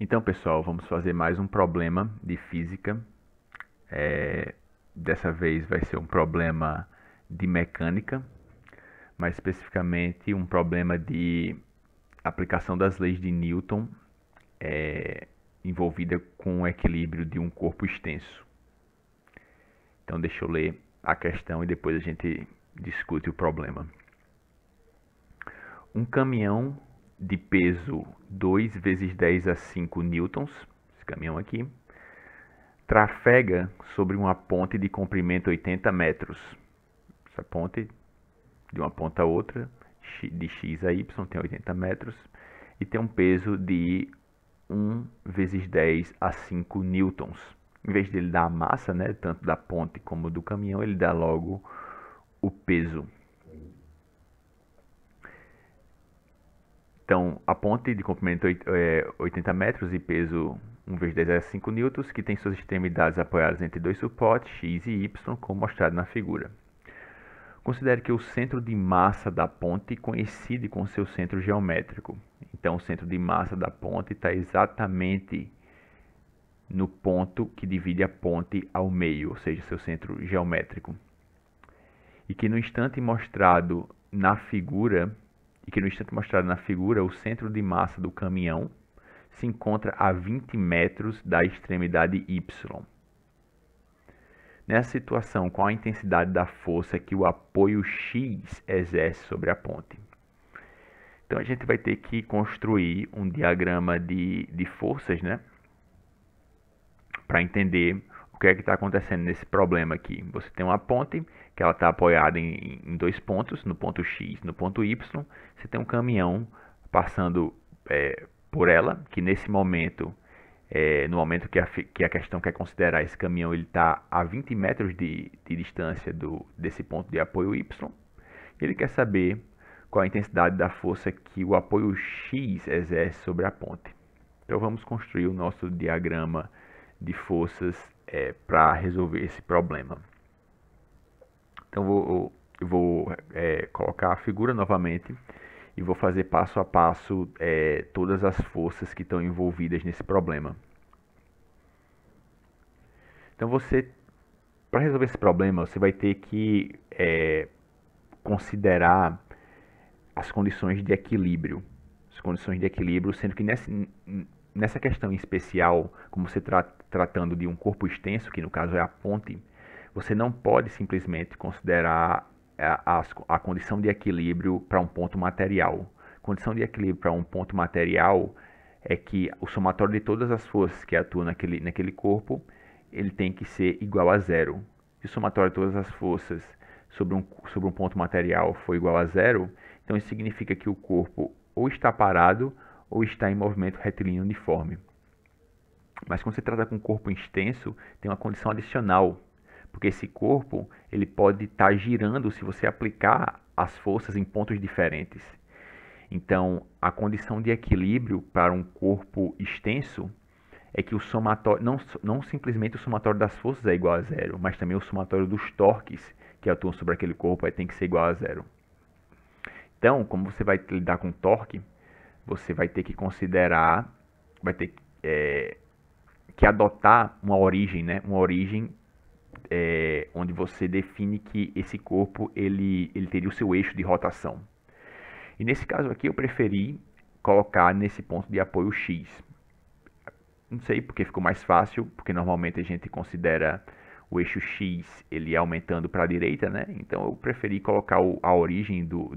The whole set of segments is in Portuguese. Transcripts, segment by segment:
Então, pessoal, vamos fazer mais um problema de física. Dessa vez vai ser um problema de mecânica, mais especificamente um problema de aplicação das leis de Newton envolvida com o equilíbrio de um corpo extenso. Então, deixa eu ler a questão e depois a gente discute o problema. Um caminhão de peso 2 vezes 10 a 5 newtons, esse caminhão aqui, trafega sobre uma ponte de comprimento 80 metros. Essa ponte, de uma ponta a outra, de x a y, tem 80 metros, e tem um peso de 1 vezes 10 a 5 newtons. Em vez de ele dar a massa, né, tanto da ponte como do caminhão, ele dá logo o peso. Então, a ponte de comprimento 80 metros e peso 1 vezes 10 a 5 newtons, que tem suas extremidades apoiadas entre dois suportes, x e y, como mostrado na figura. Considere que o centro de massa da ponte coincide com seu centro geométrico. Então, o centro de massa da ponte está exatamente no ponto que divide a ponte ao meio, ou seja, seu centro geométrico. E que no instante mostrado na figura, o centro de massa do caminhão se encontra a 20 metros da extremidade Y. Nessa situação, qual a intensidade da força que o apoio X exerce sobre a ponte? Então, a gente vai ter que construir um diagrama de forças, né? Para entender o que é que está acontecendo nesse problema aqui. Você tem uma ponte que ela está apoiada em dois pontos, no ponto X, no ponto Y. Você tem um caminhão passando por ela, que nesse momento, no momento que a questão quer considerar esse caminhão, ele está a 20 metros de distância desse ponto de apoio Y. E ele quer saber qual a intensidade da força que o apoio X exerce sobre a ponte. Então vamos construir o nosso diagrama de forças para resolver esse problema. Então eu vou colocar a figura novamente e vou fazer passo a passo todas as forças que estão envolvidas nesse problema. Então para resolver esse problema, você vai ter que considerar as condições de equilíbrio. As condições de equilíbrio, sendo que nessa questão em especial, como você tratando de um corpo extenso, que no caso é a ponte, você não pode simplesmente considerar a condição de equilíbrio para um ponto material. A condição de equilíbrio para um ponto material é que o somatório de todas as forças que atuam naquele corpo, ele tem que ser igual a zero. Se o somatório de todas as forças sobre um ponto material for igual a zero, então isso significa que o corpo ou está parado ou está em movimento retilíneo uniforme. Mas quando você trata com um corpo extenso, tem uma condição adicional, porque esse corpo ele pode estar girando se você aplicar as forças em pontos diferentes. Então, a condição de equilíbrio para um corpo extenso é que o somatório, não simplesmente o somatório das forças é igual a zero, mas também o somatório dos torques que atuam sobre aquele corpo tem que ser igual a zero. Então, como você vai lidar com torque, você vai ter que considerar, vai ter que adotar uma origem, né? Uma origem onde você define que esse corpo ele teria o seu eixo de rotação. E nesse caso aqui eu preferi colocar nesse ponto de apoio X. Não sei porque ficou mais fácil, porque normalmente a gente considera o eixo X ele aumentando para a direita, né? Então eu preferi colocar a origem do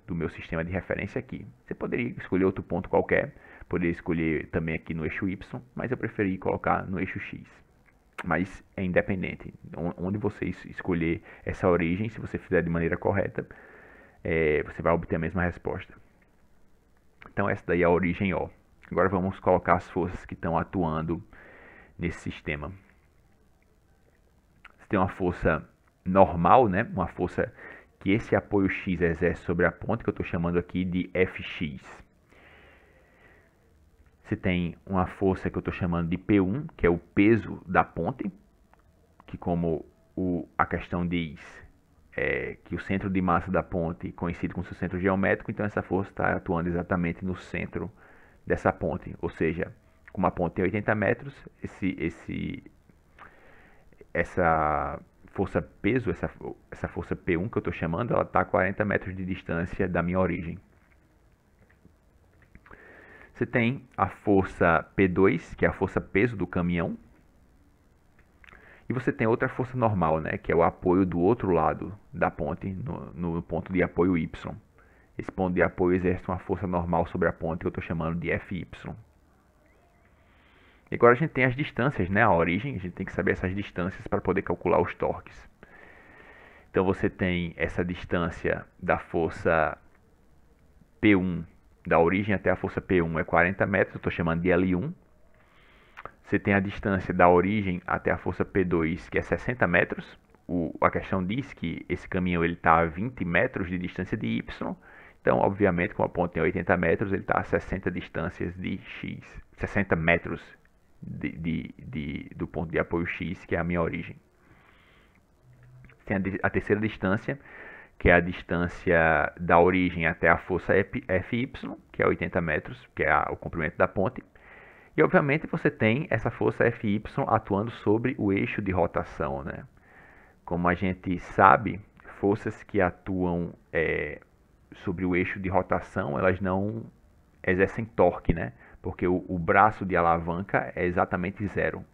meu sistema de referência aqui. Você poderia escolher outro ponto qualquer, poderia escolher também aqui no eixo Y, mas eu preferi colocar no eixo X. Mas é independente. Onde você escolher essa origem, se você fizer de maneira correta, você vai obter a mesma resposta. Então essa daí é a origem O. Agora vamos colocar as forças que estão atuando nesse sistema. Você tem uma força normal, né? Uma força que esse apoio X exerce sobre a ponte, que eu estou chamando aqui de Fx. Você tem uma força que eu estou chamando de P1, que é o peso da ponte, que como a questão diz, que o centro de massa da ponte coincide com o seu centro geométrico, então essa força está atuando exatamente no centro dessa ponte. Ou seja, como a ponte tem 80 metros, essa força peso, essa força P1 que eu estou chamando, ela está a 40 metros de distância da minha origem. Você tem a força P2, que é a força peso do caminhão. E você tem outra força normal, né, que é o apoio do outro lado da ponte, no ponto de apoio Y. Esse ponto de apoio exerce uma força normal sobre a ponte que eu estou chamando de Fy. E agora a gente tem as distâncias, né, a origem, a gente tem que saber essas distâncias para poder calcular os torques. Então você tem essa distância da força P1, da origem até a força P1 é 40 metros, eu estou chamando de L1. Você tem a distância da origem até a força P2, que é 60 metros. A questão diz que esse caminhão está a 20 metros de distância de Y. Então, obviamente, como a ponte tem 80 metros, ele está a 60 distâncias de X. 60 metros do ponto de apoio X, que é a minha origem. Tem a terceira distância, que é a distância da origem até a força Fy, que é 80 metros, que é o comprimento da ponte. E, obviamente, você tem essa força Fy atuando sobre o eixo de rotação, né? Como a gente sabe, forças que atuam sobre o eixo de rotação, elas não exercem torque, né? Porque o braço de alavanca é exatamente zero.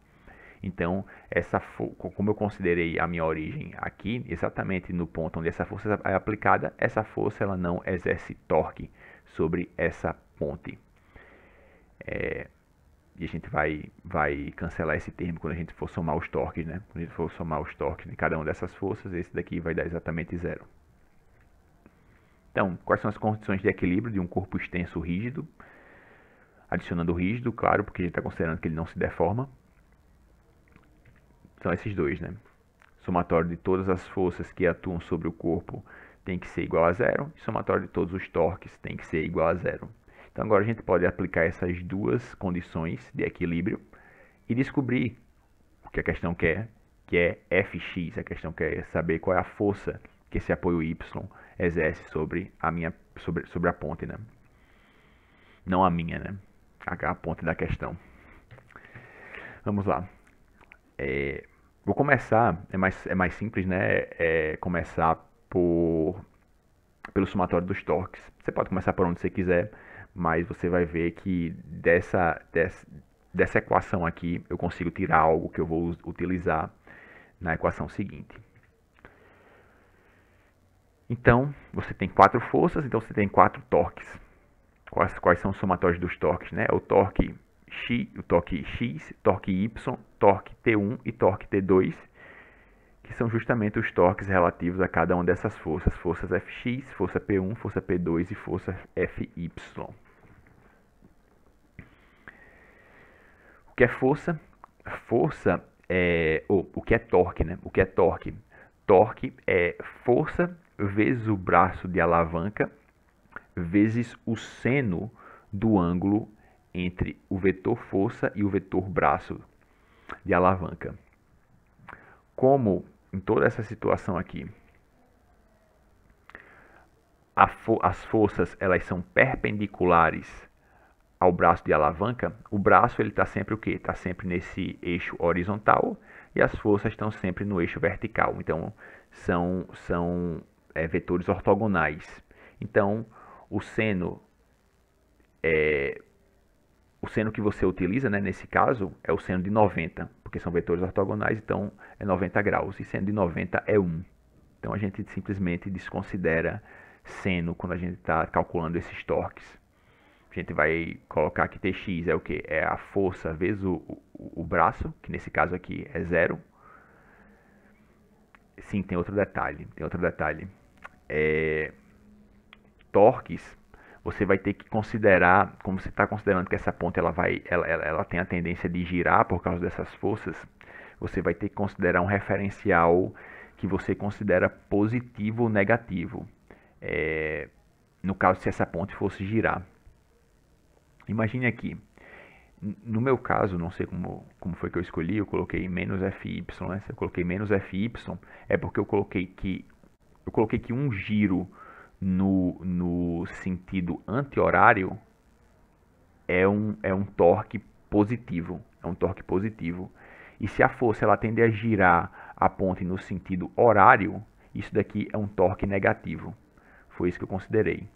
Então, como eu considerei a minha origem aqui, exatamente no ponto onde essa força é aplicada, essa força ela não exerce torque sobre essa ponte. E a gente vai cancelar esse termo quando a gente for somar os torques, né? Quando a gente for somar os torques de cada uma dessas forças, esse daqui vai dar exatamente zero. Então, quais são as condições de equilíbrio de um corpo extenso rígido? Adicionando o rígido, claro, porque a gente está considerando que ele não se deforma. São esses dois, né? Somatório de todas as forças que atuam sobre o corpo tem que ser igual a zero. E somatório de todos os torques tem que ser igual a zero. Então agora a gente pode aplicar essas duas condições de equilíbrio e descobrir o que a questão quer, que é Fx. A questão quer saber qual é a força que esse apoio Y exerce sobre a ponte, né? Não a minha, né? A ponte da questão. Vamos lá. Vou começar, é mais simples, né? Começar pelo somatório dos torques. Você pode começar por onde você quiser, mas você vai ver que dessa equação aqui eu consigo tirar algo que eu vou utilizar na equação seguinte. Então, você tem 4 forças, então você tem 4 torques. Quais são os somatórios dos torques, né? O torque X, torque Y, torque T1 e torque T2, que são justamente os torques relativos a cada uma dessas forças. Forças Fx, força P1, força P2 e força Fy. O que é força? Força é... o que é torque, né? O que é torque? Torque é força vezes o braço de alavanca vezes o seno do ângulo entre o vetor força e o vetor braço de alavanca. Como em toda essa situação aqui, as forças elas são perpendiculares ao braço de alavanca, o braço ele está sempre o quê? Está sempre nesse eixo horizontal e as forças estão sempre no eixo vertical. Então, são vetores ortogonais. Então, o seno que você utiliza, né, nesse caso, é o seno de 90, porque são vetores ortogonais, então é 90 graus, e seno de 90 é 1. Então a gente simplesmente desconsidera seno quando a gente está calculando esses torques. A gente vai colocar que Tx é o que? É a força vezes o braço, que nesse caso aqui é 0. Sim, tem outro detalhe. Torques, você vai ter que considerar, como você está considerando que essa ponte ela tem a tendência de girar por causa dessas forças, você vai ter que considerar um referencial que você considera positivo ou negativo. No caso, se essa ponte fosse girar. Imagine aqui, no meu caso, não sei como foi que eu escolhi, eu coloquei menos Fy, né? Se eu coloquei menos Fy, é porque eu coloquei que um giro no sentido anti-horário é um torque positivo. É um torque positivo. E se a força ela tende a girar a ponte no sentido horário, isso daqui é um torque negativo. Foi isso que eu considerei.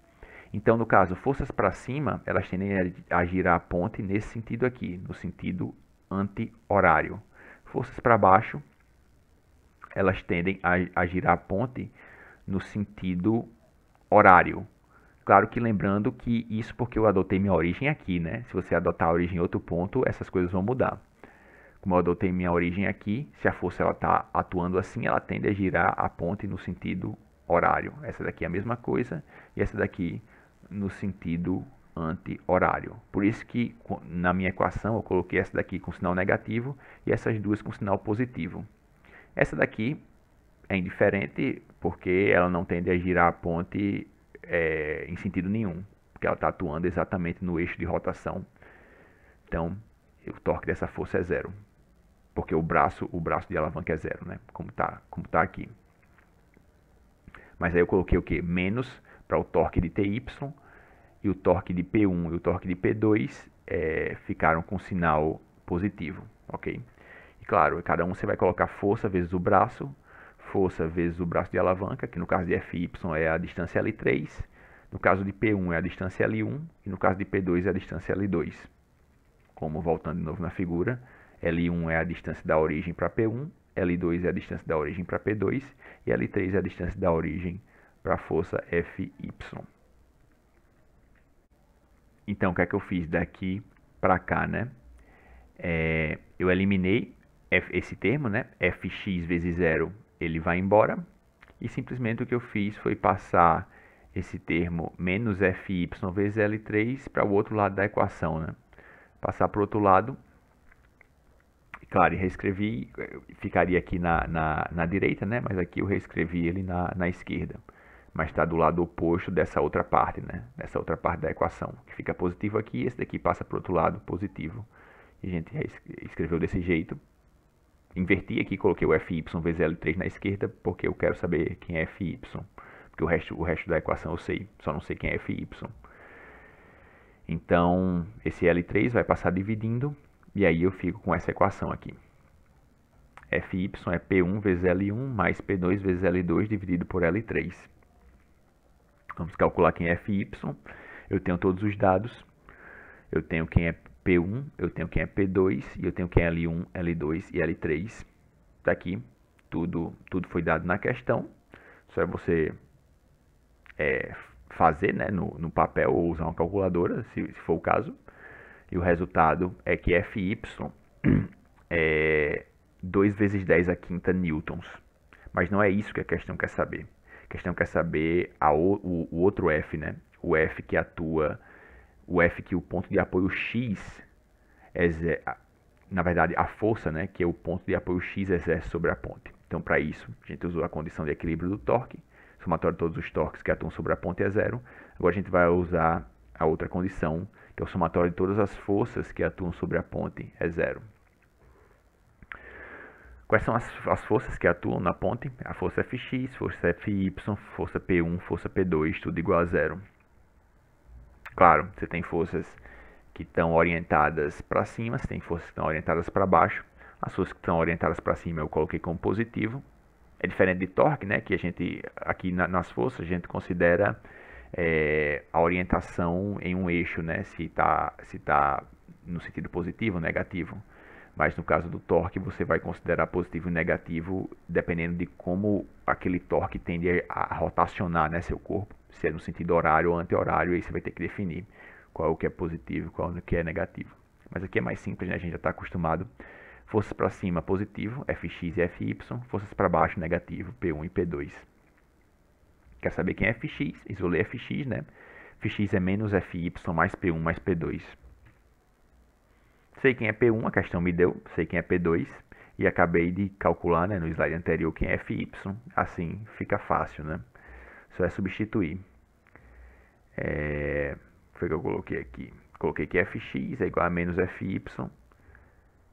Então, no caso, forças para cima, elas tendem a girar a ponte nesse sentido aqui, no sentido anti-horário. Forças para baixo, elas tendem a girar a ponte no sentido horário. Claro que lembrando que isso porque eu adotei minha origem aqui, né? Se você adotar a origem em outro ponto, essas coisas vão mudar. Como eu adotei minha origem aqui, se a força está atuando assim, ela tende a girar a ponte no sentido horário. Essa daqui é a mesma coisa e essa daqui no sentido anti-horário. Por isso que na minha equação eu coloquei essa daqui com sinal negativo e essas duas com sinal positivo. Essa daqui é indiferente porque ela não tende a girar a ponte em sentido nenhum, porque ela está atuando exatamente no eixo de rotação. Então, o torque dessa força é zero, porque o braço de alavanca é zero, né? Como tá aqui. Mas aí eu coloquei o que? Menos para o torque de TY e o torque de P1 e o torque de P2 ficaram com sinal positivo, ok? E claro, cada um você vai colocar força vezes o braço vezes o braço de alavanca, que no caso de FY é a distância L3, no caso de P1 é a distância L1 e no caso de P2 é a distância L2. Como voltando de novo na figura, L1 é a distância da origem para P1, L2 é a distância da origem para P2 e L3 é a distância da origem para a força FY. Então, o que é que eu fiz daqui para cá, né? Eu eliminei esse termo, né? Fx vezes zero, ele vai embora. E simplesmente o que eu fiz foi passar esse termo menos Fy vezes L3 para o outro lado da equação, né? Passar para o outro lado. Claro, e reescrevi, ficaria aqui na direita, né? Mas aqui eu reescrevi ele na esquerda. Mas está do lado oposto dessa outra parte, né? Dessa outra parte da equação. Que fica positivo aqui, esse daqui passa para o outro lado, positivo. E a gente escreveu desse jeito. Inverti aqui, coloquei o Fy vezes L3 na esquerda, porque eu quero saber quem é Fy. Porque o resto da equação eu sei, só não sei quem é Fy. Então, esse L3 vai passar dividindo, e aí eu fico com essa equação aqui. Fy é P1 vezes L1 mais P2 vezes L2 dividido por L3. Vamos calcular quem é Fy. Eu tenho todos os dados. Eu tenho quem é P1, eu tenho quem é P2 e eu tenho quem é L1, L2 e L3. Tá aqui. Tudo foi dado na questão. Só é você fazer, né, no papel ou usar uma calculadora, se for o caso. E o resultado é que Fy é 2 vezes 10 a quinta newtons. Mas não é isso que a questão quer saber. A questão quer saber o outro F, né? O F que atua, o F que o ponto de apoio X na verdade, a força, né, que é o ponto de apoio X exerce sobre a ponte. Então, para isso, a gente usou a condição de equilíbrio do torque. Somatório de todos os torques que atuam sobre a ponte é zero. Agora a gente vai usar a outra condição, que é o somatório de todas as forças que atuam sobre a ponte é zero. Quais são as forças que atuam na ponte? A força Fx, força Fy, força P1, força P2, tudo igual a zero. Claro, você tem forças que estão orientadas para cima, você tem forças que estão orientadas para baixo. As forças que estão orientadas para cima eu coloquei como positivo. É diferente de torque, né? Que a gente, aqui nas forças, a gente considera a orientação em um eixo, né? Se tá no sentido positivo ou negativo. Mas no caso do torque, você vai considerar positivo e negativo dependendo de como aquele torque tende a rotacionar, né, seu corpo. Se é no sentido horário ou anti-horário, aí você vai ter que definir qual é o que é positivo e qual é o que é negativo. Mas aqui é mais simples, né? A gente já está acostumado. Forças para cima, positivo, Fx e Fy. Forças para baixo, negativo, P1 e P2. Quer saber quem é Fx? Isolei Fx, né? Fx é menos Fy mais P1 mais P2. Sei quem é P1, a questão me deu. Sei quem é P2. E acabei de calcular, né, no slide anterior quem é Fy. Assim fica fácil, né? Só é substituir. Foi o que eu coloquei aqui. Coloquei que Fx é igual a menos Fy.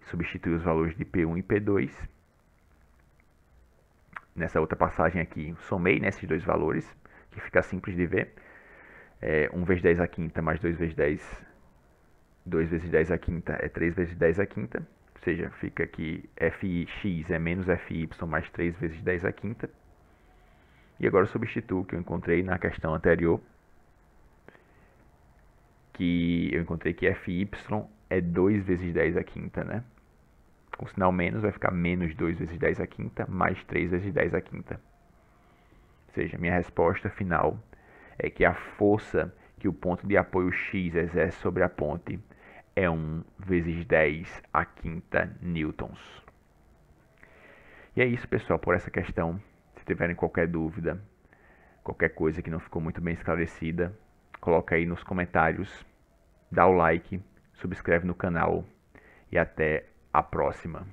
Substituir os valores de P1 e P2. Nessa outra passagem aqui, somei, né, esses dois valores, que fica simples de ver. 1 vezes 10 a quinta mais 2 vezes 10 2 vezes 10 à quinta é 3 vezes 10 à quinta. Ou seja, fica que fx é menos fy mais 3 vezes 10 à quinta. E agora eu substituo o que eu encontrei na questão anterior, que eu encontrei que fy é 2 vezes 10 à quinta, né? Com sinal menos vai ficar menos 2 vezes 10 à quinta mais 3 vezes 10 à quinta. Ou seja, minha resposta final é que a força que o ponto de apoio X exerce sobre a ponte é 1 vezes 10 à quinta newtons. E é isso, pessoal, por essa questão. Se tiverem qualquer dúvida, qualquer coisa que não ficou muito bem esclarecida, coloca aí nos comentários, dá o like, subscreve no canal e até a próxima.